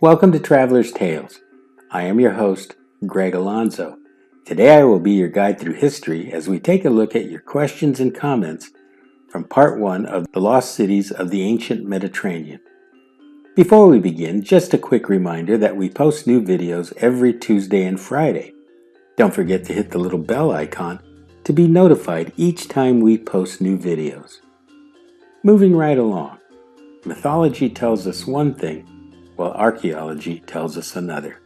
Welcome to Traveler's Tales. I am your host, Greg Alonzo. Today I will be your guide through history as we take a look at your questions and comments from part 1 of the Lost Cities of the Ancient Mediterranean. Before we begin, just a quick reminder that we post new videos every Tuesday and Friday. Don't forget to hit the little bell icon to be notified each time we post new videos. Moving right along, mythology tells us one thing, while archaeology tells us another.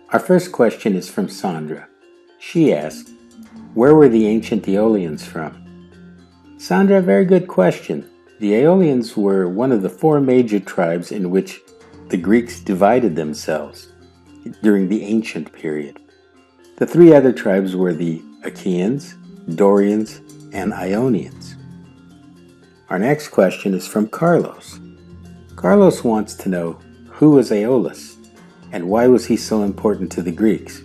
Our first question is from Sandra. She asks, where were the ancient Aeolians from? Sandra, very good question. The Aeolians were one of the 4 major tribes in which the Greeks divided themselves during the ancient period. The 3 other tribes were the Achaeans, Dorians, and Ionians. Our next question is from Carlos. Carlos wants to know, who was Aeolus, and why was he so important to the Greeks?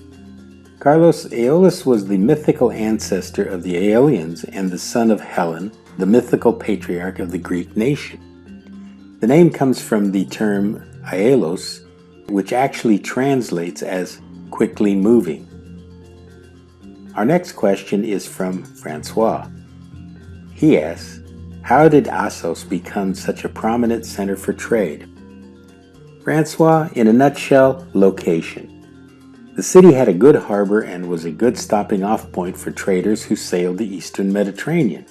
Carlos, Aeolus was the mythical ancestor of the Aeolians and the son of Helen, the mythical patriarch of the Greek nation. The name comes from the term aeolos, which actually translates as quickly moving. Our next question is from Francois. He asks, how did Assos become such a prominent center for trade? Francois, in a nutshell, location. The city had a good harbor and was a good stopping-off point for traders who sailed the eastern Mediterranean.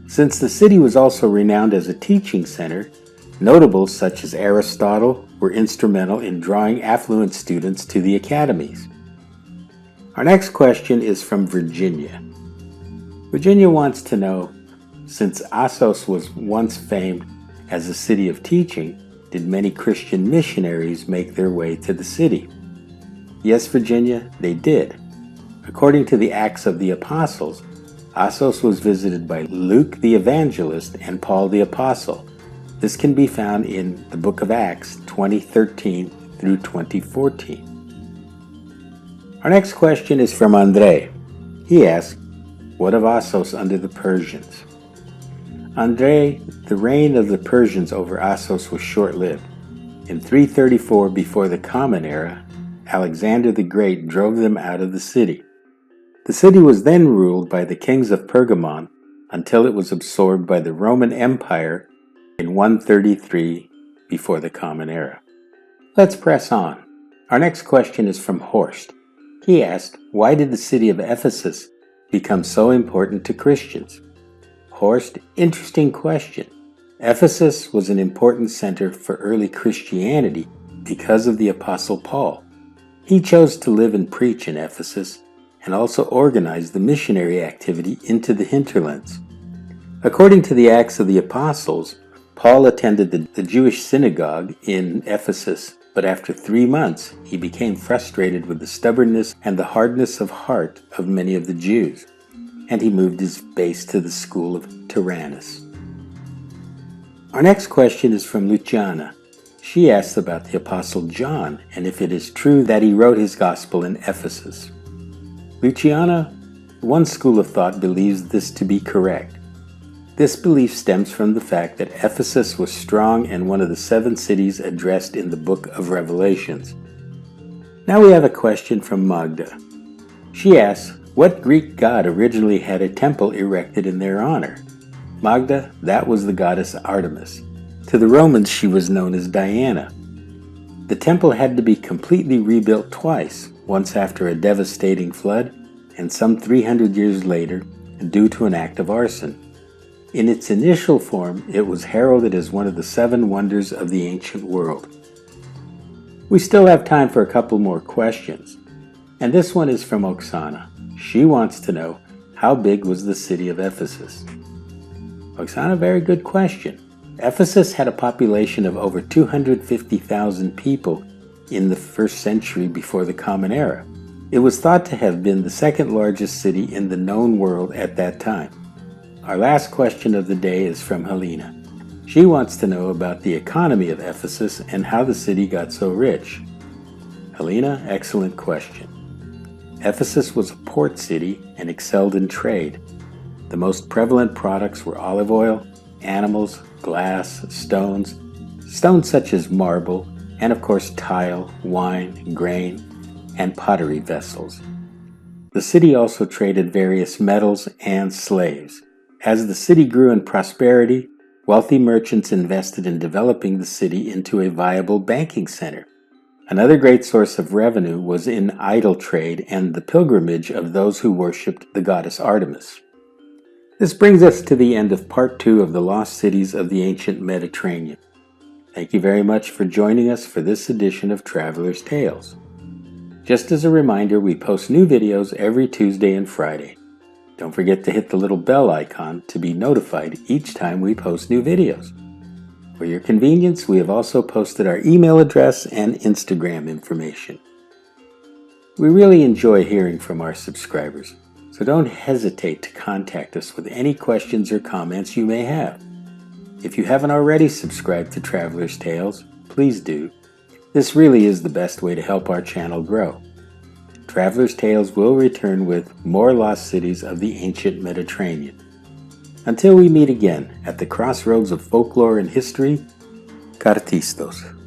Since the city was also renowned as a teaching center, notables such as Aristotle were instrumental in drawing affluent students to the academies. Our next question is from Virginia. Virginia wants to know, since Assos was once famed as a city of teaching, did many Christian missionaries make their way to the city? Yes, Virginia, they did. According to the Acts of the Apostles, Assos was visited by Luke the Evangelist and Paul the Apostle. This can be found in the book of Acts 20:13 through 20:14. Our next question is from Andre. He asks, what of Assos under the Persians? Andre, the reign of the Persians over Assos was short-lived. In 334 before the Common Era, Alexander the Great drove them out of the city. The city was then ruled by the kings of Pergamon until it was absorbed by the Roman Empire in 133 before the Common Era. Let's press on. Our next question is from Horst. He asked, why did the city of Ephesus become so important to Christians? Horst, interesting question. Ephesus was an important center for early Christianity because of the Apostle Paul. He chose to live and preach in Ephesus and also organized the missionary activity into the hinterlands. According to the Acts of the Apostles, Paul attended the Jewish synagogue in Ephesus, but after 3 months he became frustrated with the stubbornness and the hardness of heart of many of the Jews, and he moved his base to the school of Tyrannus. Our next question is from Luciana. She asks about the Apostle John and if it is true that he wrote his gospel in Ephesus. Luciana, one school of thought believes this to be correct. This belief stems from the fact that Ephesus was strong and one of the 7 cities addressed in the book of Revelations. Now we have a question from Magda. She asks, what Greek god originally had a temple erected in their honor? Magda, that was the goddess Artemis. To the Romans she was known as Diana. The temple had to be completely rebuilt twice, once after a devastating flood and some 300 years later due to an act of arson. In its initial form, it was heralded as one of the 7 wonders of the ancient world. We still have time for a couple more questions, and this one is from Oksana. She wants to know, how big was the city of Ephesus? Oksana, very good question. Ephesus had a population of over 250,000 people in the 1st century before the Common Era. It was thought to have been the 2nd largest city in the known world at that time. Our last question of the day is from Helena. She wants to know about the economy of Ephesus and how the city got so rich. Helena, excellent question. Ephesus was a port city and excelled in trade. The most prevalent products were olive oil, animals, glass, stones such as marble, and of course tile, wine, grain, and pottery vessels. The city also traded various metals and slaves. As the city grew in prosperity, wealthy merchants invested in developing the city into a viable banking center. Another great source of revenue was in idol trade and the pilgrimage of those who worshipped the goddess Artemis. This brings us to the end of part 2 of the lost cities of the ancient Mediterranean. Thank you very much for joining us for this edition of Traveler's Tales. Just as a reminder, we post new videos every Tuesday and Friday. Don't forget to hit the little bell icon to be notified each time we post new videos. For your convenience, we have also posted our email address and Instagram information. We really enjoy hearing from our subscribers, so don't hesitate to contact us with any questions or comments you may have. If you haven't already subscribed to Traveler's Tales, please do. This really is the best way to help our channel grow. Traveler's Tales will return with more lost cities of the ancient Mediterranean. Until we meet again at the crossroads of folklore and history, Kartistos.